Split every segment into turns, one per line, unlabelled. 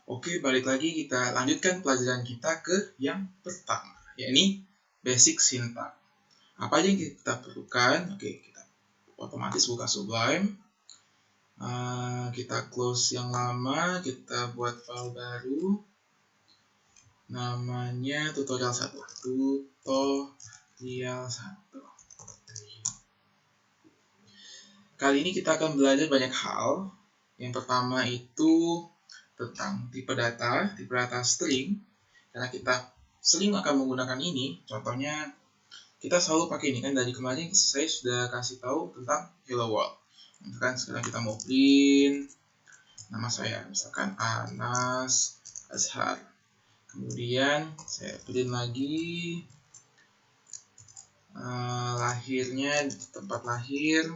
Oke, balik lagi kita lanjutkan pelajaran kita ke yang pertama, yakni basic syntax. Apa aja yang kita perlukan? Oke, kita otomatis buka Sublime. Kita close yang lama, kita buat file baru. Namanya tutorial 1. Tutorial 1. Kali ini kita akan belajar banyak hal. Yang pertama itu tentang tipe data string, karena kita sering akan menggunakan ini. Contohnya kita selalu pakai ini kan, dari kemarin saya sudah kasih tahu tentang hello world. Misalkan sekarang kita mau print nama saya, misalkan Anas Azhar. Kemudian saya print lagi lahirnya, tempat lahir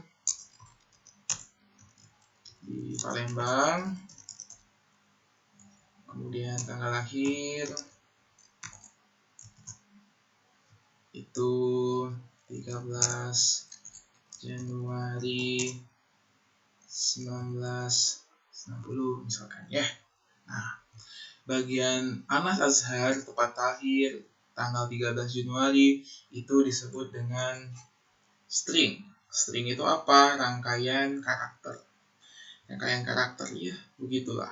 di Palembang. Kemudian tanggal lahir itu 13 Januari 1990 misalkan ya. Nah, bagian Anas Azhar tempat lahir tanggal 13 Januari itu disebut dengan string. String itu apa? Rangkaian karakter. Rangkaian karakter ya, begitulah.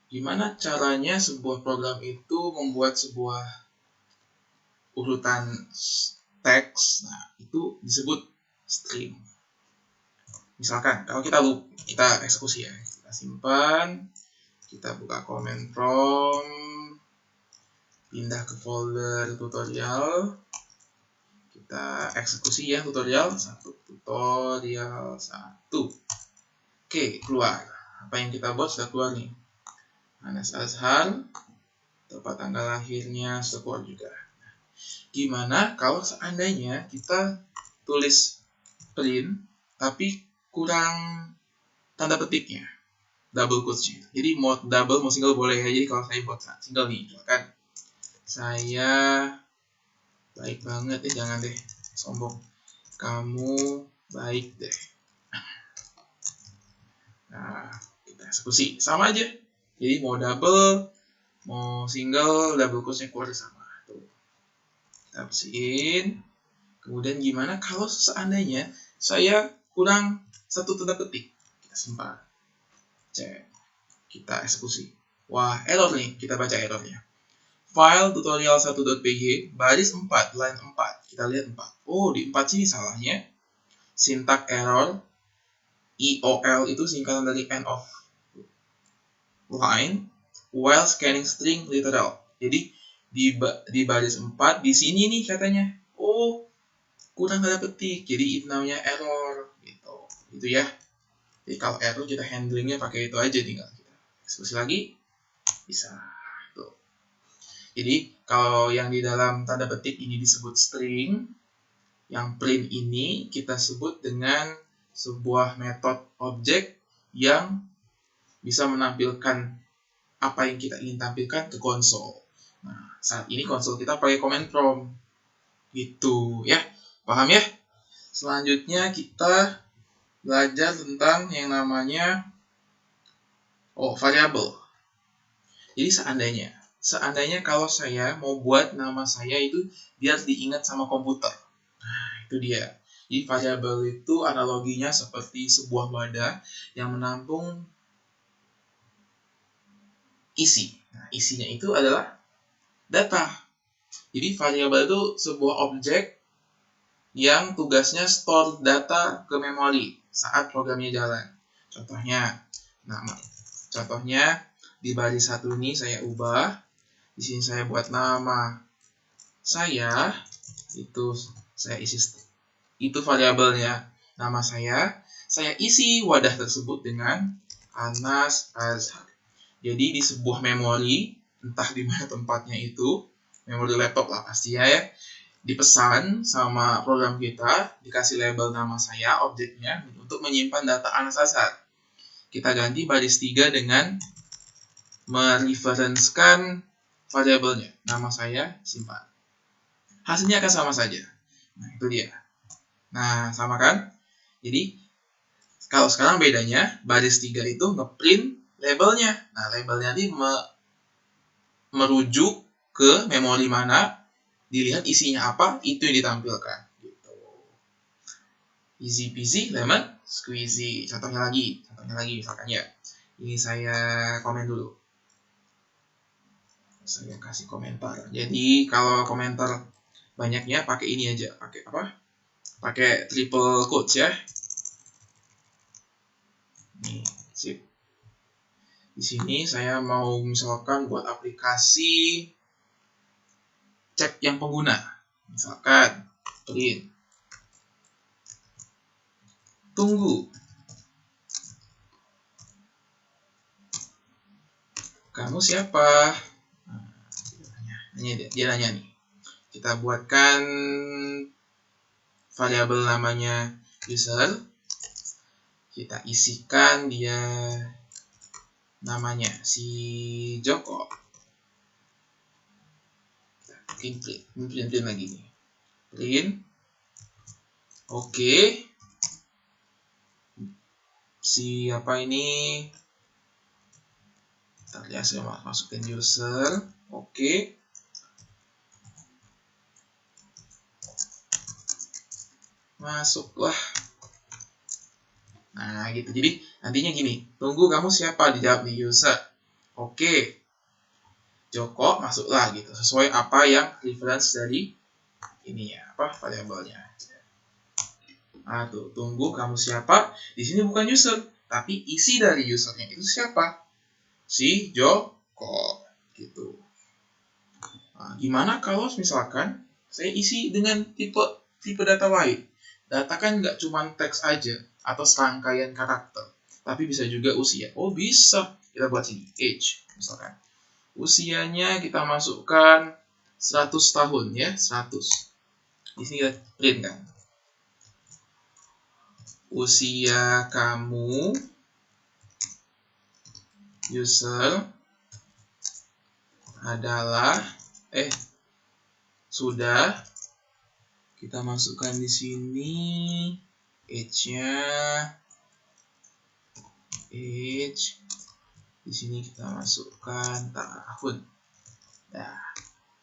Gimana caranya sebuah program itu membuat sebuah urutan teks? Nah, itu disebut string. Misalkan kalau kita eksekusi ya, kita simpan, kita buka command prompt, pindah ke folder tutorial, kita eksekusi ya tutorial 1. Oke, keluar. Apa yang kita buat sudah keluar nih. Anas Azhar, tempat tanggal lahirnya sudah keluar juga. Gimana kalau seandainya kita tulis print tapi kurang tanda petiknya, double quotes-nya. Jadi mau double mau single boleh ya. Jadi kalau saya buat single nih, misalkan saya baik banget, jangan deh sombong, kamu baik deh. Nah, kita eksekusi sama aja. Jadi mau double mau single, double quotes-nya keluar sama. Tuh. Kita bersihin. Kemudian gimana kalau seandainya saya kurang satu tanda petik? Kita simpan. Cek. Kita eksekusi. Wah, error nih. Kita baca errornya. File tutorial 1.py baris 4, line 4. Kita lihat 4. Oh, di 4 sini salahnya. Syntax error. EOL itu singkatan dari end of line while scanning string literal. Jadi di baris 4 di sini nih katanya, oh kurang tanda petik, jadi itu namanya error gitu. Itu ya. Jadi kalau error kita handlingnya pakai itu aja, tinggal kita eksekusi lagi bisa. Tuh. Jadi kalau yang di dalam tanda petik ini disebut string, yang print ini kita sebut dengan sebuah metode objek yang bisa menampilkan apa yang kita ingin tampilkan ke konsol. Nah, saat ini konsol kita pakai command prompt. Gitu ya. Paham ya? Selanjutnya kita belajar tentang yang namanya variabel. Jadi seandainya kalau saya mau buat nama saya itu biar diingat sama komputer. Nah, itu dia. Jadi variabel itu analoginya seperti sebuah wadah yang menampung isi. Nah, isinya itu adalah data. Jadi variabel itu sebuah objek yang tugasnya store data ke memori saat programnya jalan. Contohnya di baris 1 ini saya ubah. Di sini saya buat nama saya, itu saya isi, itu variabelnya nama saya isi wadah tersebut dengan Anas Azhar. Jadi di sebuah memori, entah di mana tempatnya itu, memori laptop lah pasti ya, dipesan sama program kita, dikasih label nama saya, objeknya, untuk menyimpan data Anas Azhar. Kita ganti baris 3 dengan mereferenskan variabelnya, nama saya simpan. Hasilnya akan sama saja. Nah, itu dia. Nah, sama kan? Jadi, kalau sekarang bedanya, baris 3 itu ngeprint labelnya. Nah, labelnya ini merujuk ke memori mana, dilihat isinya apa, itu yang ditampilkan. Gitu. Easy peasy lemon squeezy. Contohnya lagi misalkan ya. Ini saya komen dulu. Saya kasih komentar. Jadi kalau komentar banyaknya pakai ini aja, pakai apa? Pakai triple quotes ya. Nih, sip. Di sini saya mau misalkan buat aplikasi cek yang pengguna. Misalkan print. Tunggu. Kamu siapa? Dia nanya nih. Kita buatkan variabel namanya user. Kita isikan dia namanya si Joko. Print lagi nih. Print. Oke. Si apa ini? Ntar ya, saya masukin user. Oke. Masuklah. Nah, gitu. Jadi, nantinya gini. Tunggu, kamu siapa? Dijawab di user. Oke. Joko, masuklah gitu. Sesuai apa yang reference dari ini ya, apa variabelnya. Nah, tuh, tunggu, kamu siapa? Di sini bukan user, tapi isi dari usernya itu siapa? Si Joko. Gitu. Nah, gimana kalau misalkan saya isi dengan tipe data lain? Data kan nggak cuma teks aja atau serangkaian karakter, tapi bisa juga usia. Oh, bisa. Kita buat sini age misalkan. Usianya kita masukkan 100 tahun ya, 100. Di sini kita print kan. Usia kamu user adalah sudah. Kita masukkan di sini age-nya, age. Di sini kita masukkan tahun. Nah,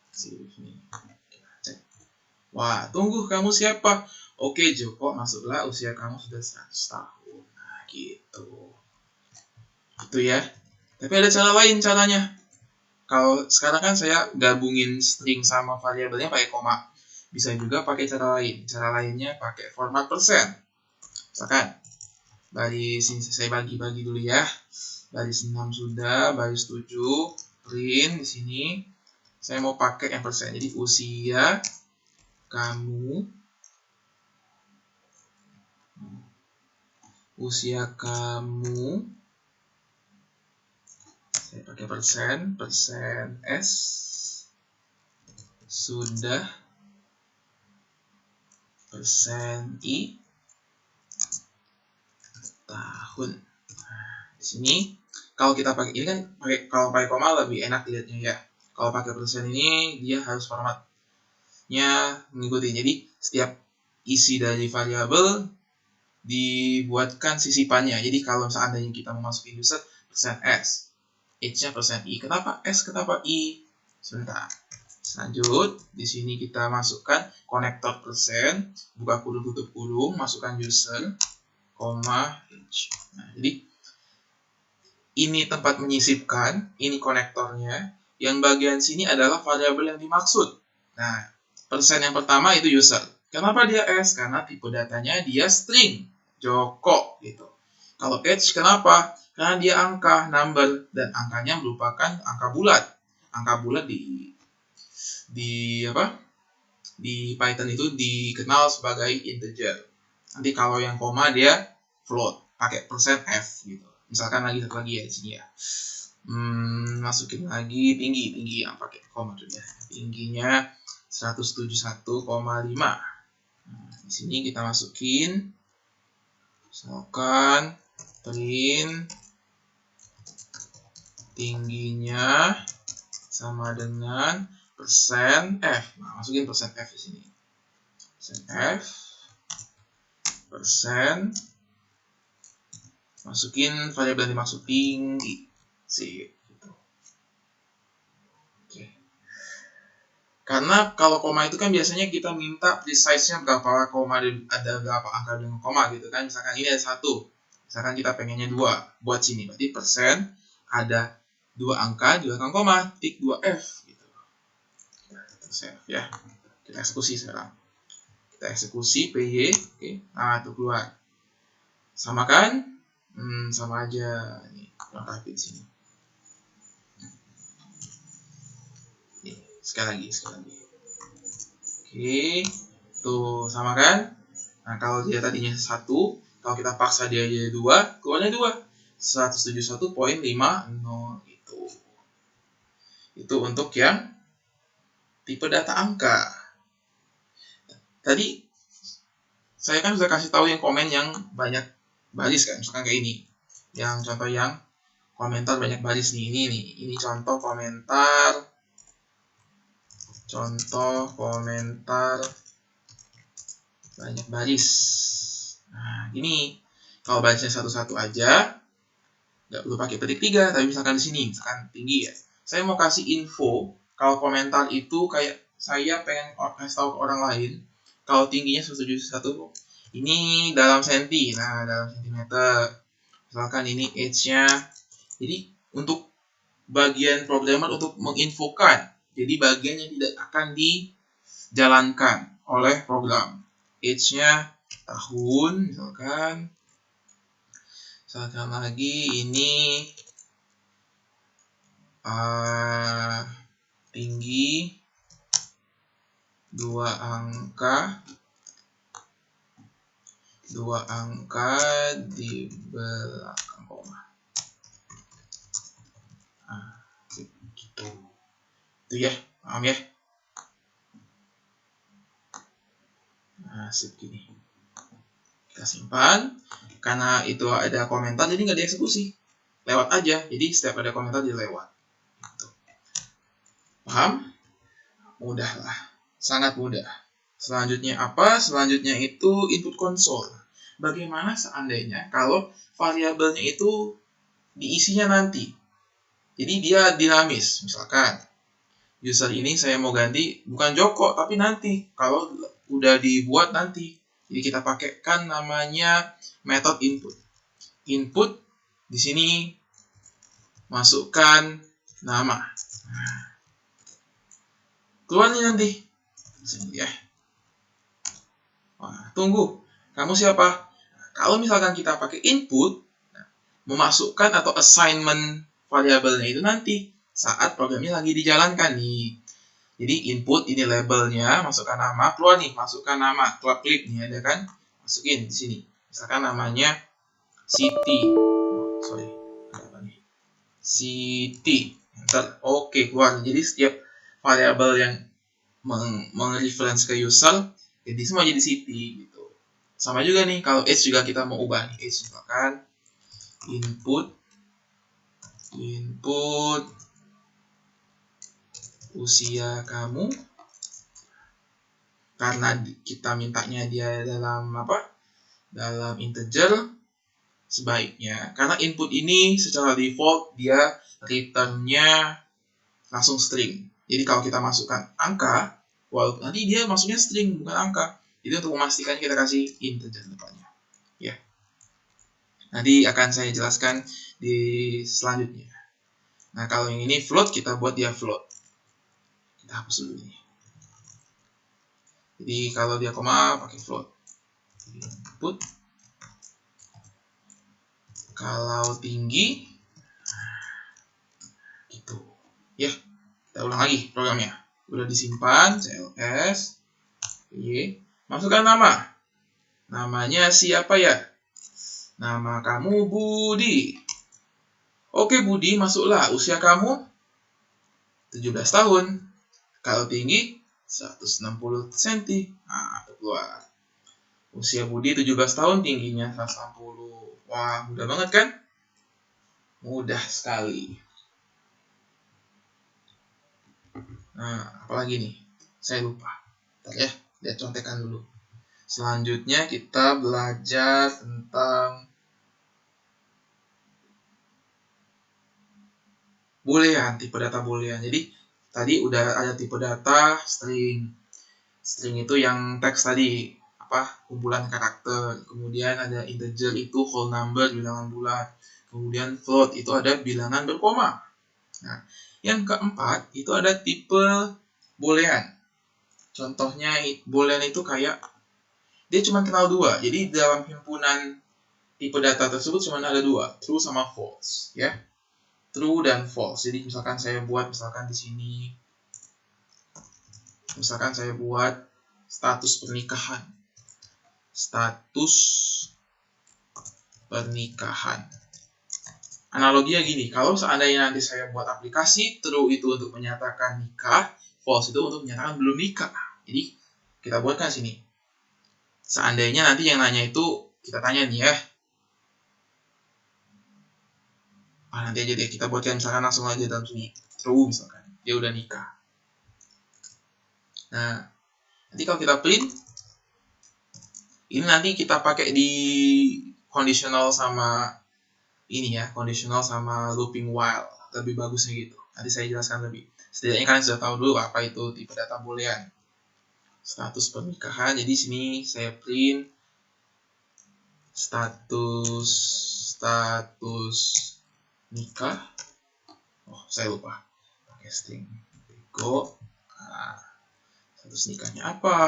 sini. Kita cek. Wah, tunggu, kamu siapa? Oke, Joko, masuklah, usia kamu sudah 100 tahun. Nah, gitu. Itu ya. Tapi ada cara lain caranya. Kalau sekarang kan saya gabungin string sama variabelnya pakai koma. Bisa juga pakai cara lain. Cara lainnya pakai format persen. Misalkan baris ini saya bagi-bagi dulu ya. Baris 6 sudah, baris 7 print di sini. Saya mau pakai yang persen. Jadi usia kamu saya pakai persen s sudah persen i tahun. Nah, di sini kalau kita pakai ini kan kalau pakai koma lebih enak lihatnya ya. Kalau pakai persen ini dia harus formatnya mengikuti. Jadi setiap isi dari variabel dibuatkan sisipannya. Jadi kalau seandainya kita mau masukin user persen s, h-nya persen i. Kenapa s? Kenapa i? Sebentar. Lanjut, di sini kita masukkan konektor persen, buka kurung tutup kurung, masukkan user, koma h. Nah, jadi ini tempat menyisipkan, ini konektornya. Yang bagian sini adalah variabel yang dimaksud. Nah, persen yang pertama itu user. Kenapa dia s? Karena tipe datanya dia string, Joko gitu. Kalau h kenapa? Karena dia angka, number, dan angkanya merupakan angka bulat. Angka bulat di Python itu dikenal sebagai integer. Nanti kalau yang koma dia float, pakai persen f gitu. Misalkan lagi satu lagi ya di sini ya. Masukin lagi tinggi yang pakai koma tuh ya. Tingginya 171,5. Di sini kita masukin misalkan print tingginya sama dengan persen f. Nah, masukin persen f di sini. Persen f, persen, masukin variabel yang dimaksud tinggi. Sip. Gitu. Oke. Karena kalau koma itu kan biasanya kita minta precise-nya berapa koma, ada berapa angka dengan koma gitu kan. Misalkan ini ada 1. Misalkan kita pengennya 2. Buat sini. Berarti persen ada 2 angka di belakang koma. Tik 2F. Gitu. Kita save ya. Kita eksekusi sekarang. Kita eksekusi PY. Oke. Nah, itu keluar. Sama kan? Sama aja. Nih, kurang rapi di sini. Nih, sekali lagi. Oke, tuh sama kan? Nah, kalau dia tadinya 1, kalau kita paksa dia jadi 2, keluarnya 2. 171.50 gitu. Itu untuk yang tipe data angka. Tadi saya kan sudah kasih tahu yang komen yang banyak baris kan, misalkan kayak ini. Yang contoh yang komentar banyak baris nih, ini contoh komentar banyak baris. Nah, ini kalau barisnya satu-satu aja, nggak perlu pakai petik 3, tapi misalkan di sini, misalkan tinggi ya. Saya mau kasih info, kalau komentar itu kayak saya pengen kasih tahu ke orang lain, kalau tingginya 171, ini dalam senti, nah dalam sentimeter. Misalkan ini H-nya. Jadi untuk bagian programmer untuk menginfokan, jadi bagian yang tidak akan dijalankan oleh program. H-nya tahun, misalkan lagi ini tinggi 2 angka di belakang koma. Nah, gitu. Itu ya, paham ya? Nah, sip gini. Kita simpan. Karena itu ada komentar, jadi nggak dieksekusi. Lewat aja. Jadi setiap ada komentar dia lewat. Gitu. Paham? Mudah lah. Sangat mudah. Selanjutnya apa? Selanjutnya itu input console. Bagaimana seandainya kalau variabelnya itu diisinya nanti. Jadi dia dinamis. Misalkan user ini saya mau ganti bukan Joko tapi nanti kalau udah dibuat nanti. Jadi kita pakaikan namanya method input. Input di sini masukkan nama. Nah, keluar nih nanti. Sini ya. Wah, tunggu. Kamu siapa? Nah, kalau misalkan kita pakai input, memasukkan atau assignment variabelnya itu nanti saat programnya lagi dijalankan nih. Jadi input ini labelnya, masukkan nama, keluar nih, masukkan nama, klik nih ada kan, masukin di sini. Misalkan namanya Siti. Sorry, ada apa nih? Siti. Enter. Oke, keluar. Jadi setiap variabel yang meng-reference ke user, jadi semua jadi Siti gitu. Sama juga nih, kalau age juga kita mau ubah nih, age misalkan input usia kamu, karena kita mintanya dia dalam integer, sebaiknya karena input ini secara default dia returnnya langsung string. Jadi kalau kita masukkan angka, walaupun nanti dia masuknya string bukan angka. Jadi untuk memastikan kita kasih integer depannya. Ya. Nanti akan saya jelaskan di selanjutnya. Nah, kalau yang ini float, kita buat dia float. Kita hapus dulu nih. Jadi kalau dia koma pakai float. Input. Kalau tinggi, gitu. Ya, kita ulang lagi programnya. Udah disimpan, CLS. Masukkan nama. Namanya siapa ya? Nama kamu Budi. Oke Budi, masuklah. Usia kamu 17 tahun. Kalau tinggi 160 cm. Nah, itu keluar. Usia Budi 17 tahun, tingginya 160. Wah, mudah banget kan? Mudah sekali. Nah, apalagi nih? Saya lupa. Bentar ya, lihat contekan dulu. Selanjutnya kita belajar tentang boolean, tipe data boolean. Jadi tadi udah ada tipe data string. String itu yang teks tadi, kumpulan karakter. Kemudian ada integer itu whole number, bilangan bulat. Kemudian float itu ada bilangan berkoma. Nah, yang keempat itu ada tipe boolean. Contohnya boolean itu kayak dia cuma kenal dua. Jadi dalam himpunan tipe data tersebut cuma ada dua, true sama false, ya. True dan false. Jadi misalkan saya buat di sini saya buat status pernikahan. Status pernikahan. Analoginya gini, kalau seandainya nanti saya buat aplikasi, true itu untuk menyatakan nikah, false itu untuk menyatakan belum nikah. Jadi kita buatkan sini. Seandainya nanti yang nanya itu kita tanya nih ya. Nanti aja deh kita buatkan misalkan langsung aja dalam sini. True misalkan, dia udah nikah. Nah, nanti kalau kita print, ini nanti kita pakai di conditional sama ini ya, conditional sama looping while, lebih bagusnya gitu. Nanti saya jelaskan lebih. Setidaknya kalian sudah tahu dulu apa itu tipe data boolean. Status pernikahan, jadi sini saya print status nikah. Saya lupa pakai string bego. Nah, status nikahnya apa?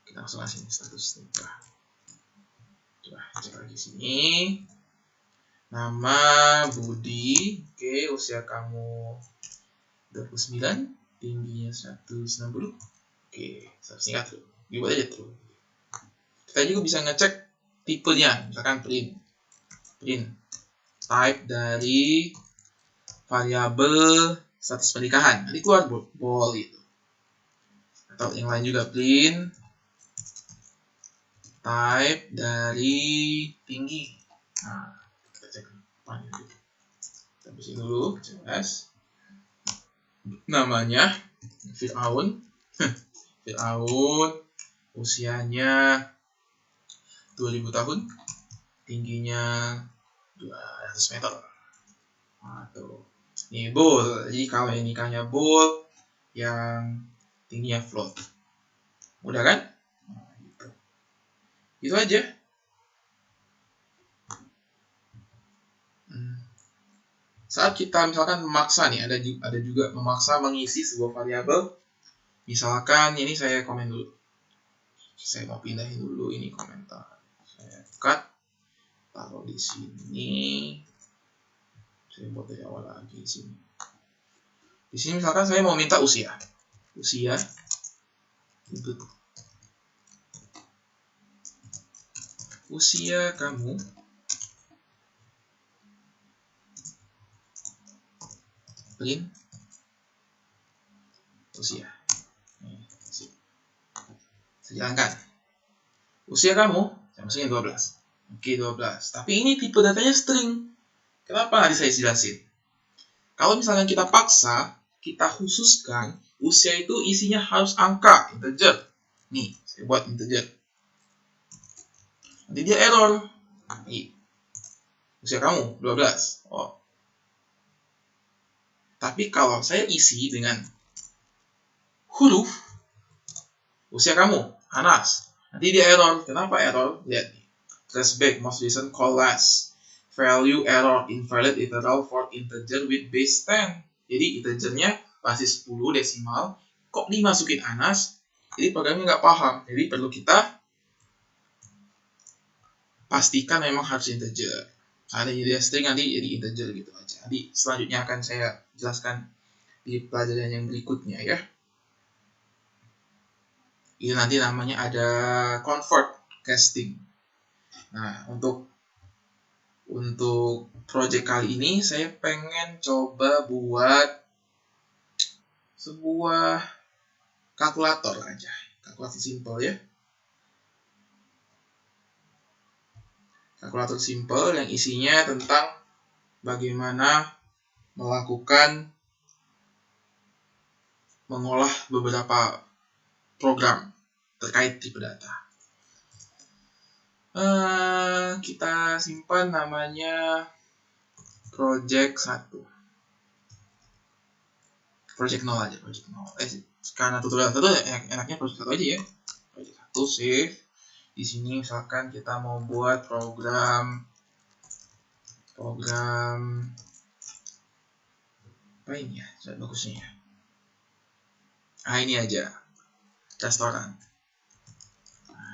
Kita langsung kasih status nikah. Coba cek lagi sini. Nama Budi. Oke, usia kamu 29, tingginya 160. Oke, status nikah true. Dibuat aja true. Kita juga bisa ngecek tipenya, misalkan print type dari variabel status pernikahan. Nanti keluar bold itu. Atau yang lain juga print type dari tinggi. Nah, kita cek kita bersih dulu, CS. Namanya Fir'aun. Fir'aun, usianya 2000 tahun, tingginya 200 meter. Tuh. Ini bold. Jadi kalau yang nikahnya bold, yang tingginya float. Mudah kan? Gitu. Itu aja. Saat kita misalkan memaksa nih, ada juga memaksa mengisi sebuah variabel. Misalkan ini saya komen dulu. Saya mau pindahin dulu ini komentar. Saya cut, taruh di sini. Saya buat dari awal lagi di sini. Di sini misalkan saya mau minta usia. Usia kamu print usia. Jalankan. Usia kamu, saya masukin 12. Oke, 12. Tapi ini tipe datanya string. Kenapa tadi saya jelasin? Kalau misalnya kita paksa, kita khususkan, usia itu isinya harus angka, integer. Nih, saya buat integer. Nanti dia error. Usia kamu, 12. Tapi kalau saya isi dengan huruf, usia kamu, Anas. Nanti dia error. Kenapa error? Lihat nih. Trace back, most recent call last. Value error, invalid literal for integer with base 10. Jadi integernya masih 10 desimal. Kok dimasukin Anas? Jadi programnya nggak paham. Jadi perlu kita pastikan memang harus integer. Ada jadi string nanti jadi integer gitu aja. Nanti selanjutnya akan saya jelaskan di pelajaran yang berikutnya ya. Ini nanti namanya ada convert casting. Nah, untuk project kali ini saya pengen coba buat sebuah kalkulator aja. Kalkulator simple ya. Kalkulator simple yang isinya tentang bagaimana mengolah beberapa program terkait tipe data. Kita simpan namanya project 1. project 0 aja, project 0. Karena tutorial 1 enaknya project 1 aja ya. Project 1 save. Di sini misalkan kita mau buat program apa ini ya, bagusnya ya. Ini aja, restoran.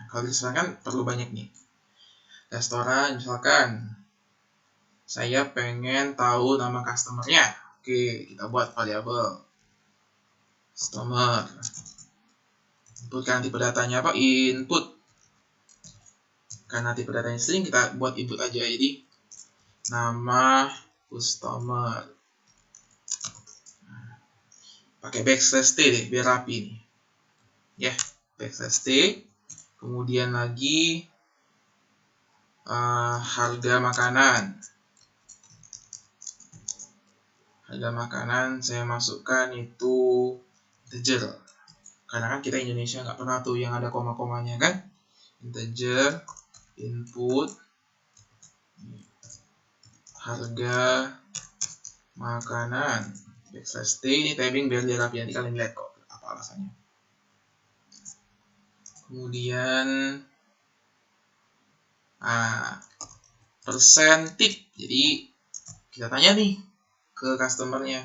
Kalau di restoran kan perlu banyak nih. Restoran misalkan saya pengen tahu nama customernya. Oke, kita buat variabel customer. Inputkan tipe datanya apa? Input. Karena tipe datanya string, kita buat input aja. Jadi nama customer. Pakai backslash t deh, biar rapi nih. Ya, backslash t. Kemudian lagi harga makanan. Harga makanan saya masukkan itu integer. Karena kan kita Indonesia nggak pernah tuh yang ada koma-komanya kan. Integer, input, harga makanan, backslash t. Ini typing biar dia rapi, nanti kalian lihat kok apa alasannya. Kemudian persen tip. Jadi kita tanya nih ke customernya,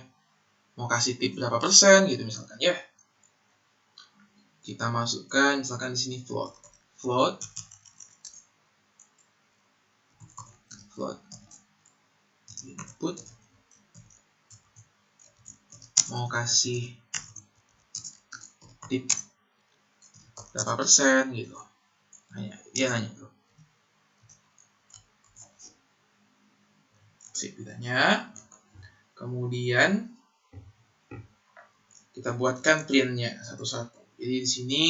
mau kasih tip berapa persen gitu misalkan ya. Kita masukkan misalkan di sini float input, mau kasih tip berapa persen gitu. Dia nanya tuh. Sip, ditanya. Kemudian kita buatkan print-nya satu-satu. Jadi di sini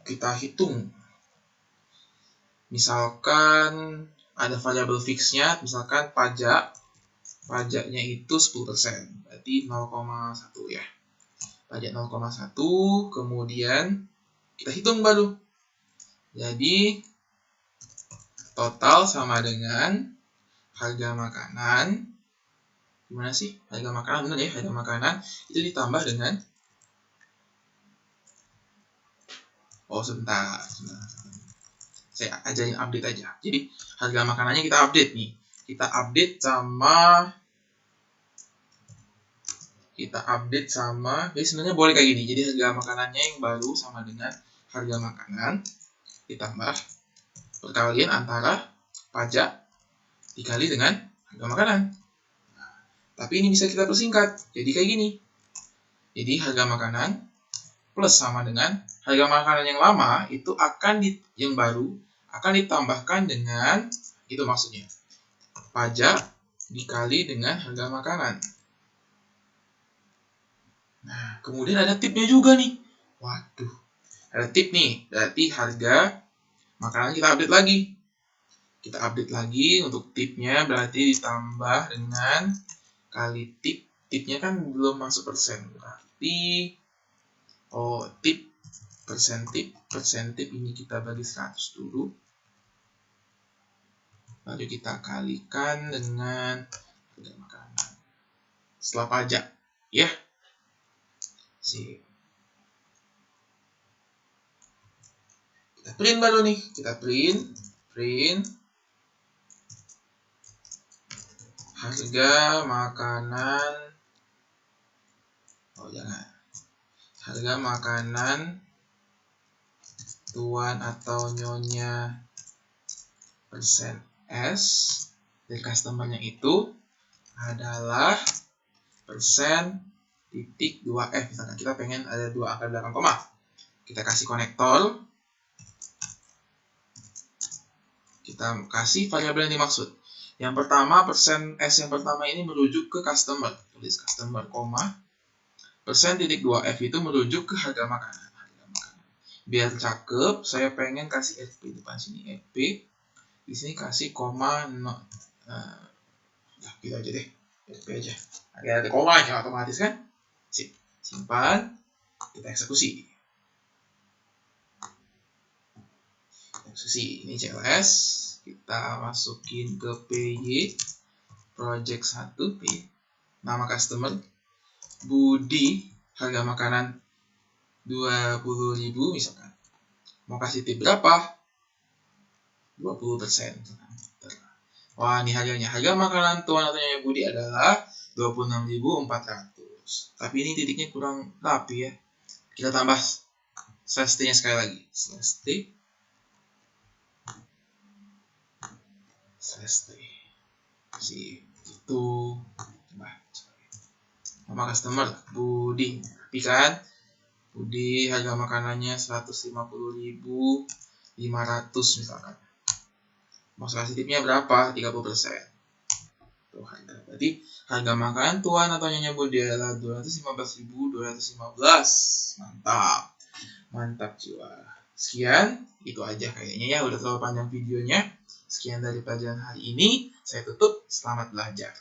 kita hitung. Misalkan ada variabel fix-nya, misalkan pajaknya itu 10%, berarti 0,1 ya. Pajak 0,1, kemudian kita hitung baru. Jadi total sama dengan harga makanan. Gimana sih? Harga makanan, benar ya, harga makanan itu ditambah dengan sebentar. Saya ajarin update aja. Jadi harga makanannya kita update nih. Kita update sama jadi sebenarnya boleh kayak gini. Jadi harga makanannya yang baru sama dengan harga makanan ditambah perkalian antara pajak dikali dengan harga makanan. Tapi ini bisa kita persingkat. Jadi kayak gini. Jadi harga makanan plus sama dengan harga makanan yang lama itu yang baru akan ditambahkan dengan, itu maksudnya, pajak dikali dengan harga makanan. Nah, kemudian ada tipnya juga nih. Waduh, ada tip nih. Berarti harga makanan kita update lagi. Kita update lagi untuk tipnya, berarti ditambah dengan kali tip. Tipnya kan belum masuk persen. Berarti persen tip ini kita bagi 100 dulu. Lalu kita kalikan dengan harga makanan setelah pajak, ya. Sip. Kita print baru nih. Kita print harga makanan. Harga makanan tuan atau nyonya persen S dari customernya itu adalah persen titik 2F. Misalkan kita pengen ada 2 angka belakang koma. Kita kasih konektor. Kita kasih variabel yang dimaksud. Yang pertama, persen S yang pertama ini merujuk ke customer. Tulis customer, koma. Persen titik 2F itu merujuk ke harga makanan. Biar cakep, saya pengen kasih FP depan sini. FP. Di sini kasih koma. Gitu aja deh. FP aja. Ada komanya otomatis kan? Sip. Simpan. Kita eksekusi. Ini CLS. Kita masukin ke PY project 1 P. nama customer, Budi, harga makanan 20.000 misalkan. Mau kasih tip berapa? 20%. Wah, ini harganya. Harga makanan tuan atau nyonya Budi adalah 26.400. Tapi ini titiknya kurang rapi ya. Kita tambah slash T-nya sekali lagi. Slash T. Slash T. Si itu. Nama customer Budi. Tapi kan Budi harga makanannya 150.500 misalkan. Mau kasih tipnya berapa? 30%. Tuh harga. Berarti harga makanan tuan atau nyonya Budi adalah 215.215. Mantap. Mantap jiwa. Sekian, itu aja kayaknya ya. Udah terlalu panjang videonya. Sekian dari pelajaran hari ini. Saya tutup. Selamat belajar.